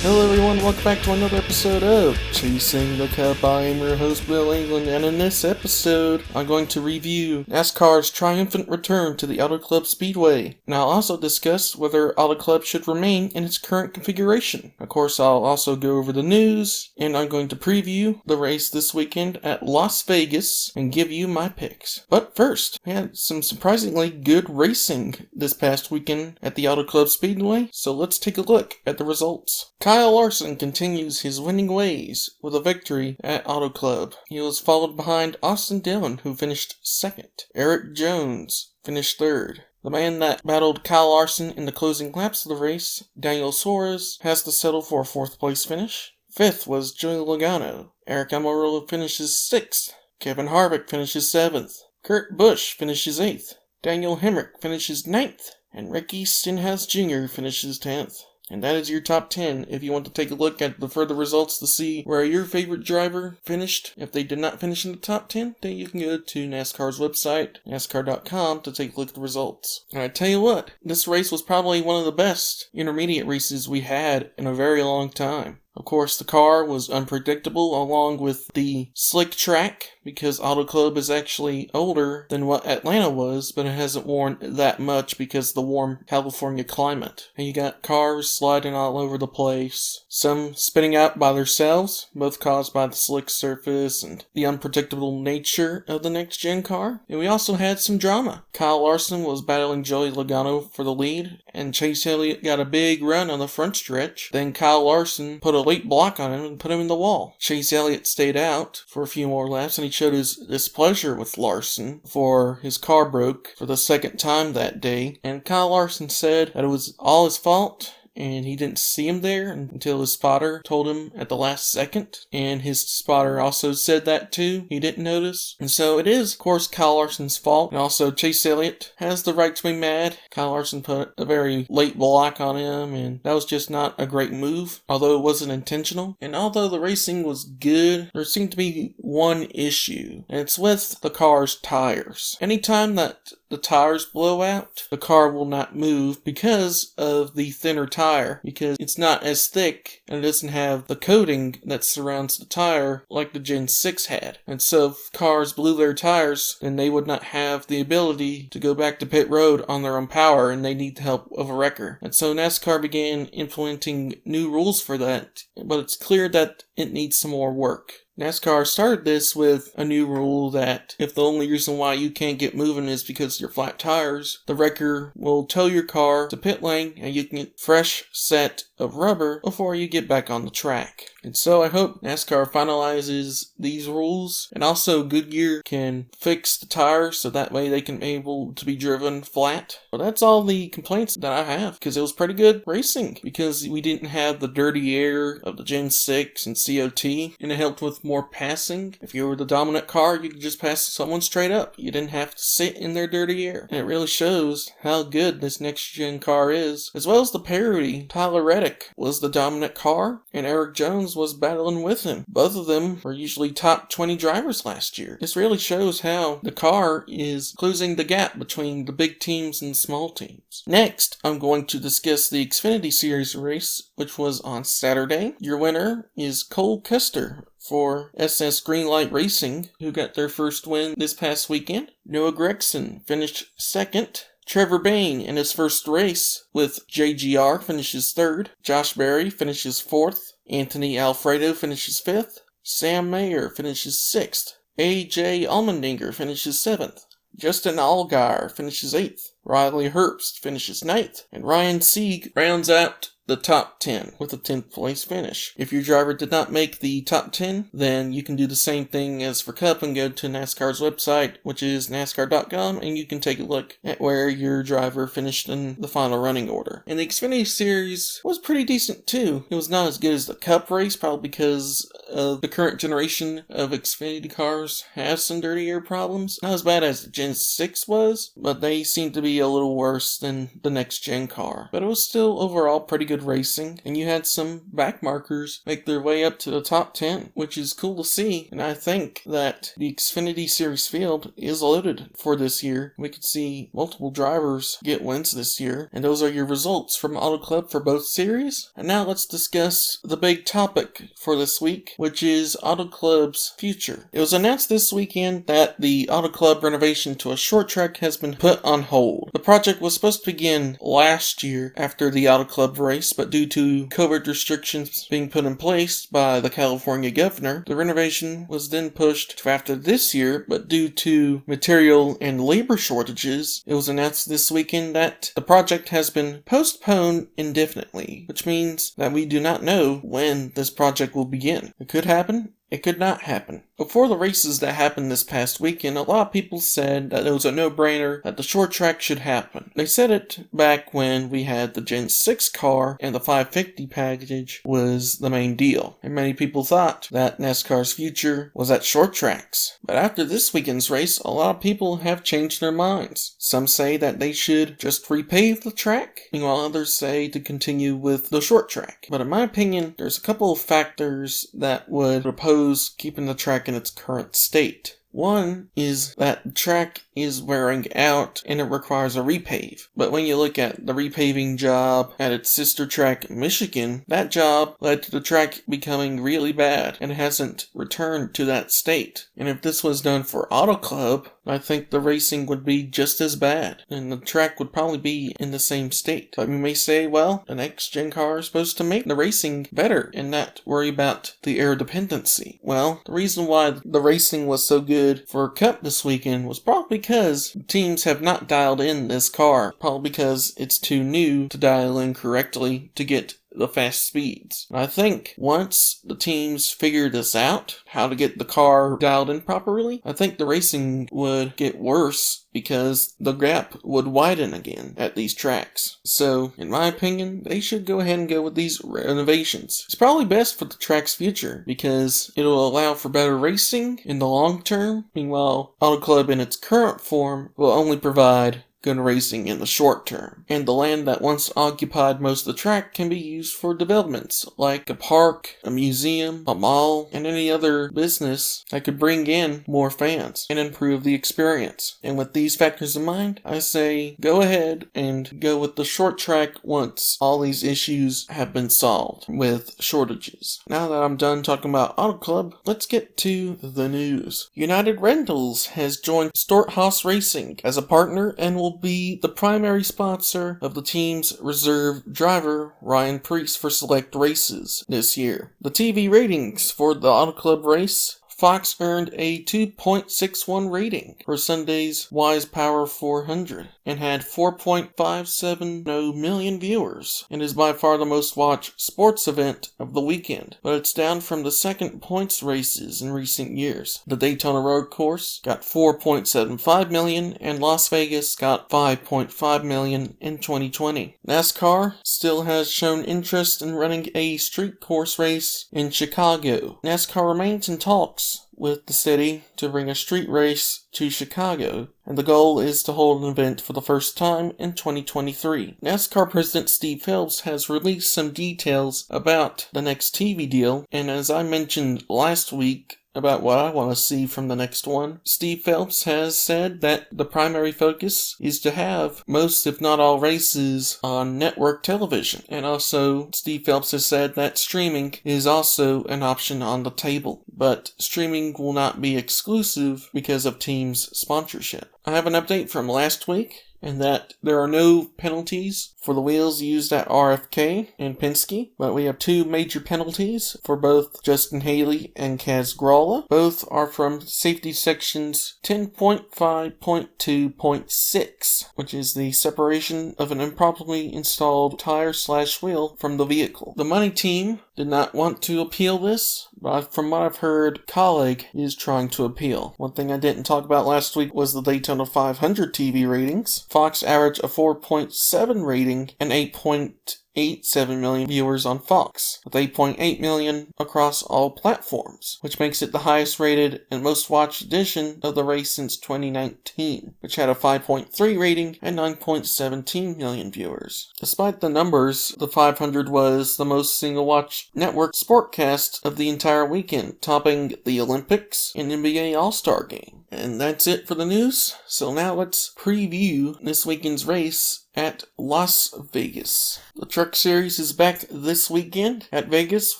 Hello everyone, welcome back to another episode of Chasing the Cup. I am your host, Will England, and in this episode, I'm going to review NASCAR's triumphant return to the Auto Club Speedway, and I'll also discuss whether Auto Club should remain in its current configuration. Of course, I'll also go over the news, and I'm going to preview the race this weekend at Las Vegas, and give you my picks. But first, we had some surprisingly good racing this past weekend at the Auto Club Speedway, so let's take a look at the results. Kyle Larson continues his winning ways with a victory at Auto Club. He was followed behind Austin Dillon, who finished second. Eric Jones finished third. The man that battled Kyle Larson in the closing laps of the race, Daniel Suarez, has to settle for a fourth place finish. Fifth was Joey Logano. Eric Almirola finishes sixth. Kevin Harvick finishes seventh. Kurt Busch finishes eighth. Daniel Hemrick finishes ninth. And Ricky Stenhouse Jr. finishes 10th. And that is your top 10. If you want to take a look at the further results to see where your favorite driver finished, if they did not finish in the top 10, then you can go to NASCAR's website, NASCAR.com, to take a look at the results. And I tell you what, this race was probably one of the best intermediate races we had in a very long time. Of course, the car was unpredictable along with the slick track because Auto Club is actually older than what Atlanta was, but it hasn't worn that much because of the warm California climate. And you got cars sliding all over the place, some spinning out by themselves, both caused by the slick surface and the unpredictable nature of the next-gen car. And we also had some drama. Kyle Larson was battling Joey Logano for the lead, and Chase Elliott got a big run on the front stretch. Then Kyle Larson put a late block on him and put him in the wall. Chase Elliott stayed out for a few more laps, and he showed his displeasure with Larson for his car broke for the second time that day. And Kyle Larson said that it was all his fault, and he didn't see him there until his spotter told him at the last second. And his spotter also said that too. He didn't notice. And so it is, of course, Kyle Larson's fault. And also Chase Elliott has the right to be mad. Kyle Larson put a very late block on him, and that was just not a great move, although it wasn't intentional. And although the racing was good, there seemed to be one issue, and it's with the car's tires. Anytime that the tires blow out, the car will not move because of the thinner tire, because it's not as thick and it doesn't have the coating that surrounds the tire like the Gen 6 had. And so if cars blew their tires, then they would not have the ability to go back to pit road on their own power, and they need the help of a wrecker. And so NASCAR began implementing new rules for that, but it's clear that it needs some more work. NASCAR started this with a new rule that if the only reason why you can't get moving is because of your flat tires, the wrecker will tow your car to pit lane and you can get a fresh set of rubber before you get back on the track. And so I hope NASCAR finalizes these rules, and also Goodyear can fix the tires so that way they can be able to be driven flat. But that's all the complaints that I have, because it was pretty good racing, because we didn't have the dirty air of the Gen 6 and COT, and it helped with more passing. If you were the dominant car, you could just pass someone straight up. You didn't have to sit in their dirty air. And it really shows how good this next-gen car is, as well as the parity. Tyler Reddick was the dominant car, and Eric Jones was battling with him. Both of them were usually top 20 drivers last year. This really shows how the car is closing the gap between the big teams and the small teams. Next, I'm going to discuss the Xfinity Series race, which was on Saturday. Your winner is Cole Custer for SS Greenlight Racing, who got their first win this past weekend. Noah Gragson finished second. Trevor Bayne in his first race with JGR finishes third. Josh Berry finishes fourth. Anthony Alfredo finishes fifth. Sam Mayer finishes sixth. AJ Allmendinger finishes seventh. Justin Allgaier finishes eighth. Riley Herbst finishes ninth. And Ryan Sieg rounds out the top 10 with a 10th place finish. If your driver did not make the top 10, then you can do the same thing as for Cup and go to NASCAR's website, which is NASCAR.com, and you can take a look at where your driver finished in the final running order. And the Xfinity Series was pretty decent too. It was not as good as the Cup race, probably because of the current generation of Xfinity cars has some dirty air problems. Not as bad as the Gen 6 was, but they seem to be a little worse than the next gen car. But it was still overall pretty good good racing, and you had some backmarkers make their way up to the top 10, which is cool to see, and I think that the Xfinity Series field is loaded for this year. We could see multiple drivers get wins this year, and those are your results from Auto Club for both series. And now let's discuss the big topic for this week, which is Auto Club's future. It was announced this weekend that the Auto Club renovation to a short track has been put on hold. The project was supposed to begin last year after the Auto Club race, but due to COVID restrictions being put in place by the California governor, the renovation was then pushed to after this year, but due to material and labor shortages, it was announced this weekend that the project has been postponed indefinitely, which means that we do not know when this project will begin. It could happen. It could not happen. Before the races that happened this past weekend, a lot of people said that it was a no-brainer that the short track should happen. They said it back when we had the Gen 6 car and the 550 package was the main deal. And many people thought that NASCAR's future was at short tracks. But after this weekend's race, a lot of people have changed their minds. Some say that they should just repave the track, while others say to continue with the short track. But in my opinion, there's a couple of factors that would oppose keeping the track in its current state. One is that the track is wearing out and it requires a repave. But when you look at the repaving job at its sister track, Michigan, that job led to the track becoming really bad and hasn't returned to that state. And if this was done for Auto Club, I think the racing would be just as bad, and the track would probably be in the same state. But you may say, well, the next-gen car is supposed to make the racing better and not worry about the air dependency. Well, the reason why the racing was so good for Cup this weekend was probably because teams have not dialed in this car, probably because it's too new to dial in correctly to get the fast speeds. I think once the teams figure this out, how to get the car dialed in properly, I think the racing would get worse because the gap would widen again at these tracks. So, in my opinion, they should go ahead and go with these renovations. It's probably best for the track's future because it'll allow for better racing in the long term. Meanwhile, Auto Club in its current form will only provide good racing in the short term, and the land that once occupied most of the track can be used for developments like a park, a museum, a mall, and any other business that could bring in more fans and improve the experience. And with these factors in mind, I say go ahead and go with the short track once all these issues have been solved with shortages. Now that I'm done talking about Auto Club, let's get to the news. United Rentals has joined Storthouse Racing as a partner and will be the primary sponsor of the team's reserve driver, Ryan Preece, for select races this year. The TV ratings for the Auto Club race: Fox earned a 2.61 rating for Sunday's Wise Power 400 and had 4.570 million viewers, and is by far the most watched sports event of the weekend, but it's down from the second points races in recent years. The Daytona Road Course got 4.75 million and Las Vegas got 5.5 million in 2020. NASCAR still has shown interest in running a street course race in Chicago. NASCAR remains in talks with the city to bring a street race to Chicago, and the goal is to hold an event for the first time in 2023. NASCAR President Steve Phelps has released some details about the next TV deal, and as I mentioned last week about what I want to see from the next one, Steve Phelps has said that the primary focus is to have most, if not all, races on network television. And also, Steve Phelps has said that streaming is also an option on the table. But streaming will not be exclusive because of teams' sponsorship. I have an update from last week, and that there are no penalties for the wheels used at RFK and Penske, but we have two major penalties for both Justin Haley and Kaz Gralla. Both are from safety sections 10.5.2.6, which is the separation of an improperly installed tire/wheel from the vehicle. The money team did not want to appeal this, but from what I've heard, Colleague is trying to appeal. One thing I didn't talk about last week was the Daytona 500 TV ratings. Fox averaged a 4.7 rating and 8.8 1.87 million viewers on Fox, with 8.8 million across all platforms, which makes it the highest rated and most watched edition of the race since 2019, which had a 5.3 rating and 9.17 million viewers. Despite the numbers, the 500 was the most single-watch network sportcast of the entire weekend, topping the Olympics and NBA All-Star Game. And that's it for the news, so now let's preview this weekend's race at Las Vegas. The Truck Series is back this weekend at Vegas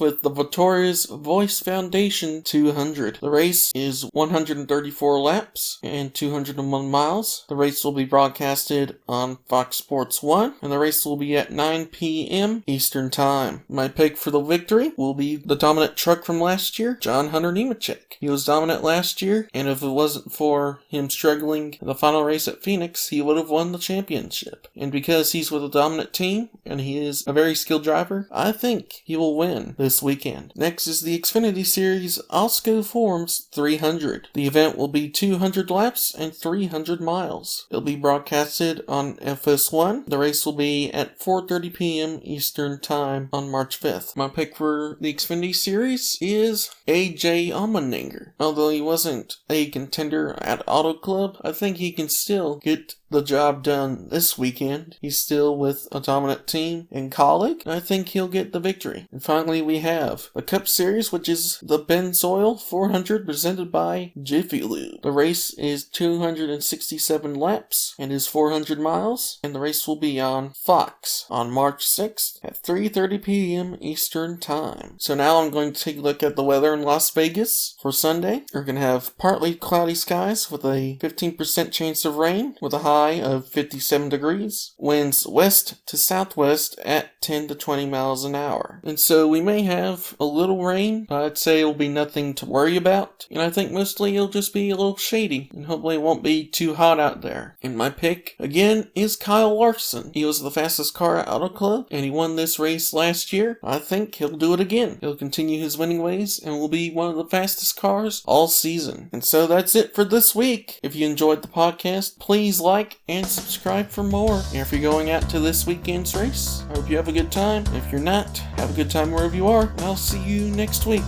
with the Vittoria's Voice Foundation 200. The race is 134 laps and 201 miles. The race will be broadcasted on Fox Sports 1, and the race will be at 9 p.m. Eastern Time. My pick for the victory will be the dominant truck from last year, John Hunter Nemechek. He was dominant last year, and if it wasn't for him struggling in the final race at Phoenix, he would have won the championship. And because he's with a dominant team, and he is a very skilled driver, I think he will win this weekend. Next is the Xfinity Series Osco Forms 300. The event will be 200 laps and 300 miles. It'll be broadcasted on FS1. The race will be at 4:30 p.m. Eastern Time on March 5th. My pick for the Xfinity Series is AJ Allmendinger. Although he wasn't a contender at Auto Club, I think he can still get the job done this weekend. He's still with a dominant team and colleague, and I think he'll get the victory. And finally, we have the Cup Series, which is the Benzoil 400 presented by Jiffy Lube. The race is 267 laps and is 400 miles, and the race will be on Fox on March 6th at 3:30 p.m. Eastern Time. So now I'm going to take a look at the weather in Las Vegas for Sunday. We're going to have partly cloudy skies with a 15% chance of rain with a high of 57 degrees. Winds west to southwest at 10 to 20 miles an hour. And so we may have a little rain, but I'd say it'll be nothing to worry about. And I think mostly it'll just be a little shady, and hopefully it won't be too hot out there. And my pick, again, is Kyle Larson. He was the fastest car at Auto Club, and he won this race last year. I think he'll do it again. He'll continue his winning ways, and will be one of the fastest cars all season. And so that's it for this week. If you enjoyed the podcast, please like and subscribe for more. And if you're going out to this weekend's race, I hope you have a good time. If you're not, have a good time wherever you are, and I'll see you next week.